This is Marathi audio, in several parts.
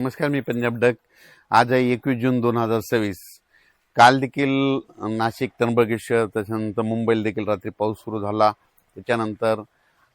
नमस्कार, मी पंजाब डक. आज आहे 21 जून 2026. काल देखील नाशिक, त्र्यंबकेश्वर, त्याच्यानंतर मुंबईला देखील रात्री पाऊस सुरू झाला. त्याच्यानंतर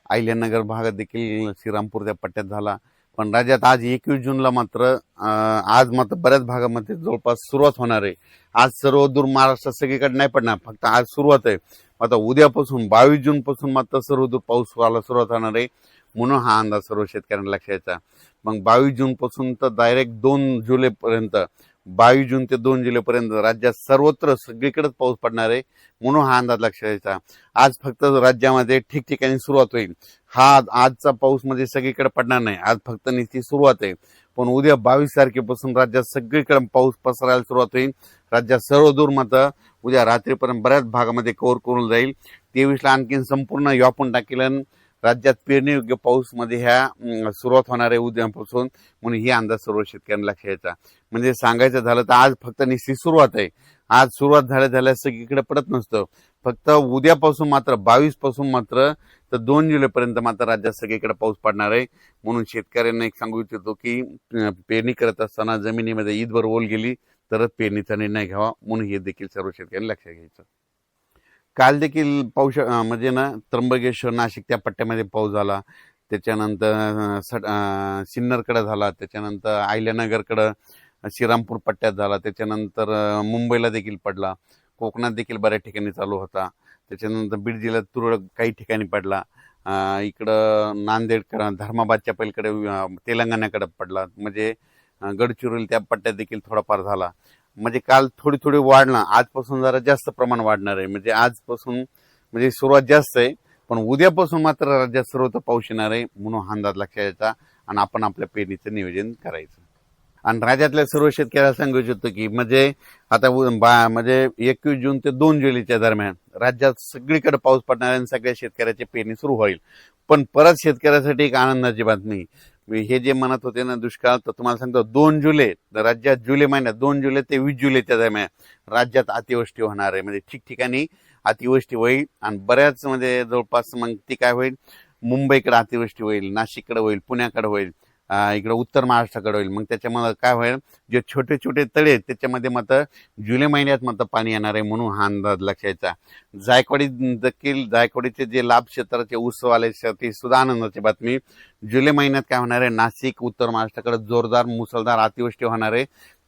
अहिल्यानगर भागात देखील श्रीरामपूर त्या पट्ट्यात झाला. पण राज्यात आज 21 जूनला मात्र आज मात्र बऱ्याच भागामध्ये जवळपास सुरुवात होणार आहे. आज सर्व दूर महाराष्ट्रात सगळीकडे नाही पडणार, फक्त आज सुरुवात आहे. आता उद्यापासून 22 जून पासून मात्र सर्व दूर पाऊस व्हायला सुरुवात होणार आहे. म्हणून हा अंदाज सर्व शेतकऱ्यांना लक्षात यायचा. मग 22 जून पासून तर डायरेक्ट 2 जुलैपर्यंत, 22 जून ते 2 जुलैपर्यंत राज्यात सर्वत्र सगळीकडेच पाऊस पडणार आहे. म्हणून हा अंदाज लक्षात यायचा. आज फक्त राज्यामध्ये ठिकठिकाणी सुरुवात होईल. हा आजचा पाऊस म्हणजे सगळीकडे पडणार नाही, आज फक्त नुसती सुरुवात आहे. पण उद्या 22 तारखेपासून राज्यात सगळीकडे पाऊस पसरायला सुरुवात होईल. राज्यात सर्व दूर मात्र उद्या रात्रीपर्यंत बऱ्याच भागामध्ये कव्हर करून जाईल. 23ला आणखी संपूर्ण व्यापून टाकेल. राज्यात पेरणी योग्य पाऊस मध्ये ह्या सुरुवात होणार आहे उद्यापासून. म्हणून ही अंदाज सर्व शेतकऱ्यांना लक्षात यायचा. म्हणजे सांगायचं झालं तर आज फक्त निश्चित सुरुवात आहे. आज सुरुवात झाल्या सगळीकडे पडत नसतं. फक्त उद्यापासून मात्र 22 पासून मात्र तर 2 जुलैपर्यंत मात्र राज्यात सगळीकडे पाऊस पडणार आहे. म्हणून शेतकऱ्यांना एक सांगू इच्छितो की पेरणी करत असताना जमिनीमध्ये ईदभर ओल गेली तरच पेरणीचा निर्णय घ्यावा. म्हणून हे देखील सर्व शेतकऱ्यांनी लक्षात घ्यायचं. काल देखील पाऊस म्हणजे त्र्यंबकेश्वर, नाशिक त्या पट्ट्यामध्ये पाऊस झाला. त्याच्यानंतर सिन्नरकडे झाला. त्याच्यानंतर अहिल्यानगरकडं श्रीरामपूर पट्ट्यात झाला. त्याच्यानंतर मुंबईला देखील पडला. कोकणात देखील बऱ्याच ठिकाणी चालू होता. त्याच्यानंतर बीड जिल्ह्यात तुरळक काही ठिकाणी पडला. इकडं नांदेडकडं, धर्माबादच्या पलीकडे तेलंगणाकडे पडला. म्हणजे गडचिरोली त्या पट्ट्यात देखील थोडाफार झाला. म्हणजे काल थोडी थोडी वाढला. आजपासून जरा जास्त प्रमाण वाढणार आहे. म्हणजे आजपासून म्हणजे सुरुवात जास्त आहे, पण उद्यापासून मात्र राज्यात सर्वत्र पाऊस येणार आहे. म्हणून अंदाज लक्षात यायचा आणि आपण आपल्या पेरणीचं नियोजन करायचं. आणि राज्यातल्या सर्व शेतकऱ्याला सांगू इच्छितो की म्हणजे आता म्हणजे 21 जून ते 2 जुलैच्या दरम्यान राज्यात सगळीकडे पाऊस पडणार आहे आणि सगळ्या शेतकऱ्याची पेरणी सुरू होईल. पण परत शेतकऱ्यासाठी एक आनंदाची बातमी. हे जे म्हणत होते ना दुष्काळ, तर तुम्हाला सांगतो 2 जुलै राज्यात जुलै महिन्यात 2 जुलै ते 20 जुलैच्या दरम्यान राज्यात अतिवृष्टी होणार आहे. म्हणजे ठिकठिकाणी अतिवृष्टी होईल आणि बऱ्याच म्हणजे जवळपास मग ती काय होईल, मुंबईकडे अतिवृष्टी होईल, नाशिककडे होईल, पुण्याकडे होईल, इकडे उत्तर महाराष्ट्राकडे होईल. मग त्याच्यामुळे काय होईल, जे छोटे छोटे तळे आहेत त्याच्यामध्ये मात्र जुलै महिन्यात मात्र पाणी येणार आहे. म्हणून हा अंदाज लक्षायचा. जायकवाडी देखील, जायकवाडीचे जे लाभ क्षेत्राचे उत्सव आले ती सुद्धा आनंदाची बातमी. जुलै महिन्यात काय होणार आहे, नाशिक, उत्तर महाराष्ट्राकडे जोरदार मुसळधार अतिवृष्टी होणार आहे.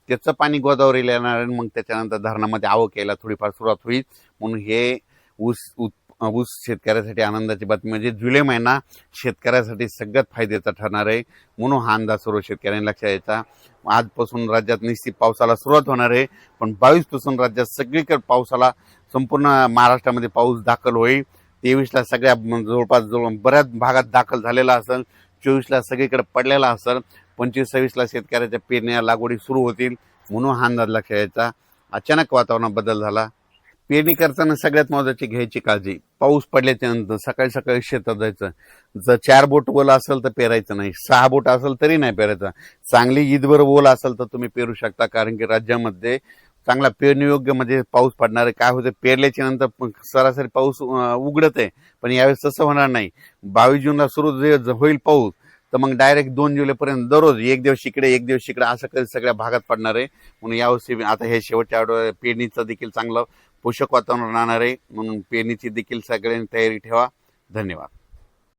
त्याचं पाणी गोदावरीला येणार आहे. मग त्याच्यानंतर धरणामध्ये आवक यायला थोडीफार सुरुवात होईल. म्हणून हे ऊस शेतकऱ्यासाठी आनंदाची बातमी. म्हणजे जुलै महिना शेतकऱ्यासाठी सगळ्यात फायद्याचा ठरणार आहे. म्हणून हा अंदाज सर्व शेतकऱ्यांनी लक्षात यायचा. आजपासून राज्यात निश्चित पावसाला सुरुवात होणार आहे, पण 22 पासून राज्यात सगळीकडे पावसाला संपूर्ण महाराष्ट्रामध्ये पाऊस दाखल होईल. 23ला सगळ्या जवळपास बऱ्याच भागात दाखल झालेला असेल. 24ला सगळीकडे पडलेला असेल. 25-26ला शेतकऱ्याच्या पेरण्या लागवडी सुरू होतील. म्हणून हा अंदाज लक्षात यायचा. अचानक वातावरणात बदल झाला. पेरणी करताना सगळ्यात महत्वाची घ्यायची काळजी, पाऊस पडल्याच्या नंतर सकाळी सकाळी शेतात जायचं. जर 4 बोट ओला असेल तर पेरायचं नाही, 6 बोट असेल तरी नाही पेरायचं. चांगली ईदभर ओला असेल तर तुम्ही पेरू शकता, कारण की राज्यामध्ये चांगला पेरणीयोग्य म्हणजे पाऊस पडणार आहे. काय होतं, पेरल्याच्या नंतर सरासरी पाऊस उघडत आहे, पण यावेळेस तसं होणार नाही. 22 जूनला सुरू होईल पाऊस, तर मग डायरेक्ट 2 जुलैपर्यंत दररोज एक दिवस इकडे एक दिवस इकडे असं कधी सगळ्या भागात पडणार आहे. म्हणून यावर्षी आता हे शेवटच्या आठवड्यात पेरणीचं देखील चांगलं पोषक वातावरण राहणार आहे. म्हणून पेरणीची देखील सगळ्यांनी तयारी ठेवा. धन्यवाद.